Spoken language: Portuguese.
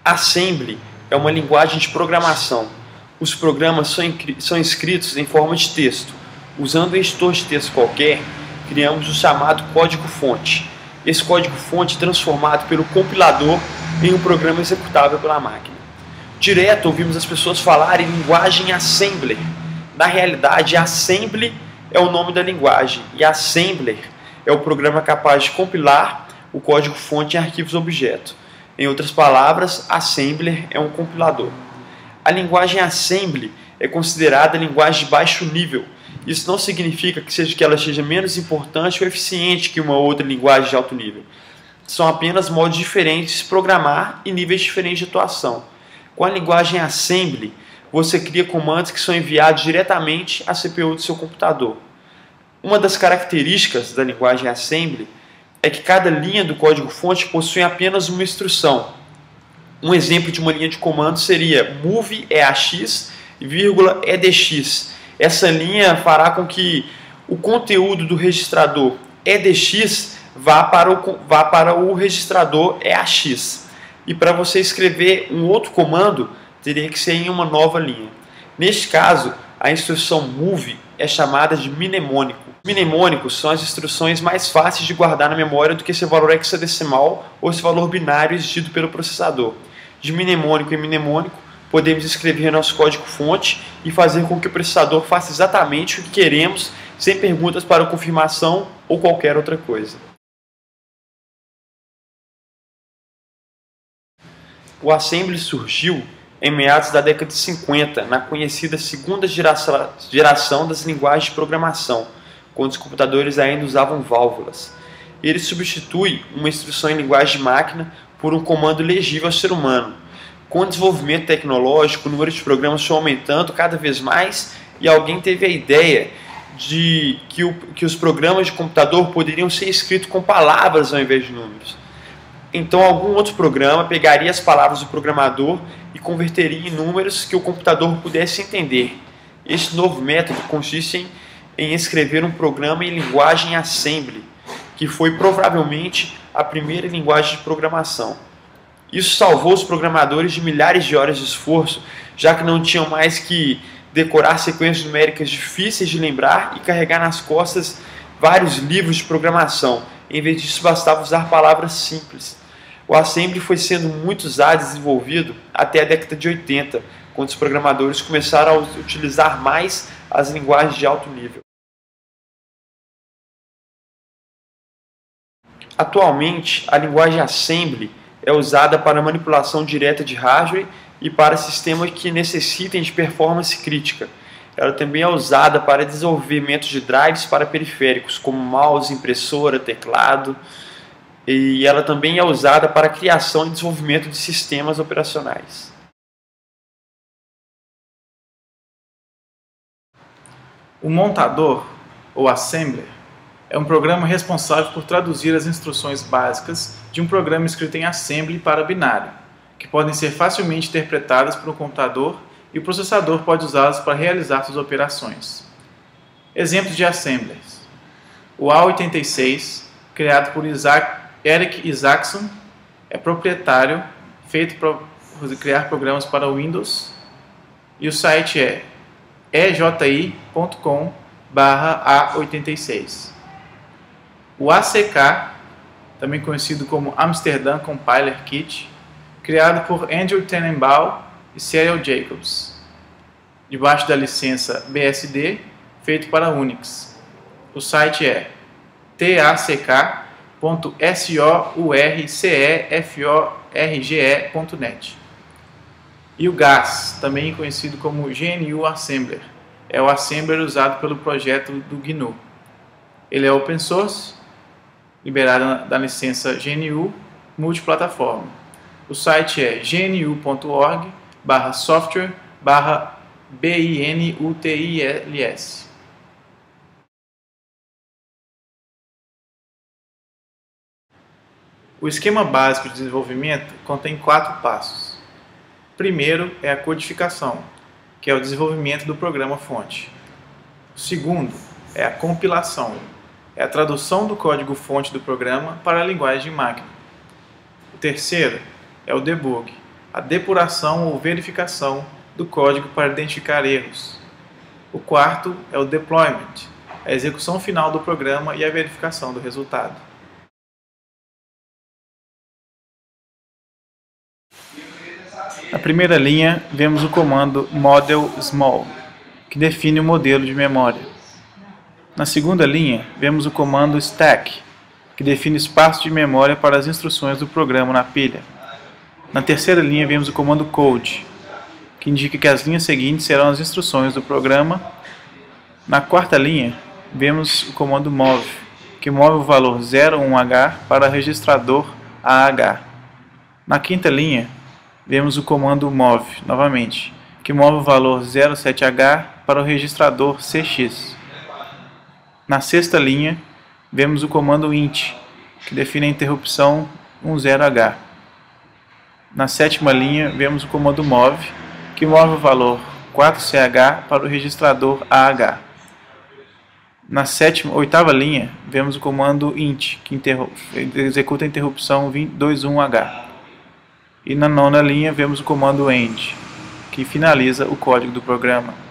Assembly é uma linguagem de programação. Os programas são escritos em forma de texto. Usando um editor de texto qualquer, criamos o chamado código-fonte. Esse código-fonte é transformado pelo compilador em um programa executável pela máquina. Direto ouvimos as pessoas falarem em linguagem assembler. Na realidade, assembly é o nome da linguagem e assembler é o programa capaz de compilar o código-fonte em arquivos objeto. Em outras palavras, assembler é um compilador. A linguagem assembly é considerada linguagem de baixo nível. Isso não significa que ela seja menos importante ou eficiente que uma outra linguagem de alto nível. São apenas modos diferentes de se programar e níveis diferentes de atuação. Com a linguagem assembly, você cria comandos que são enviados diretamente à CPU do seu computador. Uma das características da linguagem assembly é que cada linha do código-fonte possui apenas uma instrução. Um exemplo de uma linha de comando seria move EAX, EDX. Essa linha fará com que o conteúdo do registrador EDX vá para o registrador EAX. E para você escrever um outro comando, teria que ser em uma nova linha. Neste caso, a instrução move é chamada de mnemônico. Mnemônicos são as instruções mais fáceis de guardar na memória do que esse valor hexadecimal ou esse valor binário exigido pelo processador. De mnemônico em mnemônico, podemos escrever nosso código-fonte e fazer com que o processador faça exatamente o que queremos, sem perguntas para confirmação ou qualquer outra coisa. O assembly surgiu em meados da década de 50, na conhecida segunda geração das linguagens de programação, quando os computadores ainda usavam válvulas. Ele substitui uma instrução em linguagem de máquina por um comando legível ao ser humano. Com o desenvolvimento tecnológico, o número de programas foi aumentando cada vez mais e alguém teve a ideia de que os programas de computador poderiam ser escritos com palavras ao invés de números. Então algum outro programa pegaria as palavras do programador e converteria em números que o computador pudesse entender. Este novo método consiste em escrever um programa em linguagem assembly, que foi provavelmente a primeira linguagem de programação. Isso salvou os programadores de milhares de horas de esforço, já que não tinham mais que decorar sequências numéricas difíceis de lembrar e carregar nas costas vários livros de programação. Em vez disso, bastava usar palavras simples. O assembly foi sendo muito usado e desenvolvido até a década de 80, quando os programadores começaram a utilizar mais as linguagens de alto nível. Atualmente, a linguagem assembly é usada para manipulação direta de hardware e para sistemas que necessitem de performance crítica. Ela também é usada para desenvolvimento de drives para periféricos, como mouse, impressora, teclado. E ela também é usada para a criação e desenvolvimento de sistemas operacionais. O montador, ou assembler, é um programa responsável por traduzir as instruções básicas de um programa escrito em assembly para binário, que podem ser facilmente interpretadas por um computador e o processador pode usá-las para realizar suas operações. Exemplos de assemblers. O A86, criado por Eric Isaacson, é proprietário, feito para criar programas para Windows, e o site é eji.com/A86. O ACK, também conhecido como Amsterdam Compiler Kit, criado por Andrew Tenenbaum e Cyril Jacobs, debaixo da licença BSD, feito para Unix. O site é tack.sourceforge.net. E o GAS, também conhecido como GNU Assembler, é o assembler usado pelo projeto do GNU. Ele é open source, liberado da licença GNU multiplataforma. O site é gnu.org/software/binutils. O esquema básico de desenvolvimento contém 4 passos. Primeiro é a codificação, que é o desenvolvimento do programa-fonte. O segundo é a compilação, é a tradução do código-fonte do programa para a linguagem de máquina. O terceiro é o debug, a depuração ou verificação do código para identificar erros. O quarto é o deployment, a execução final do programa e a verificação do resultado. Na primeira linha, vemos o comando model small, que define o modelo de memória. Na segunda linha, vemos o comando stack, que define o espaço de memória para as instruções do programa na pilha. Na terceira linha, vemos o comando code, que indica que as linhas seguintes serão as instruções do programa. Na quarta linha, vemos o comando move, que move o valor 01H para o registrador AH. Na quinta linha, vemos o comando move, novamente, que move o valor 07H para o registrador CX. Na sexta linha, vemos o comando int, que define a interrupção 10H. Na sétima linha, vemos o comando move, que move o valor 4CH para o registrador AH. Na oitava linha, vemos o comando int, que executa a interrupção 21H. E na nona linha, vemos o comando end, que finaliza o código do programa.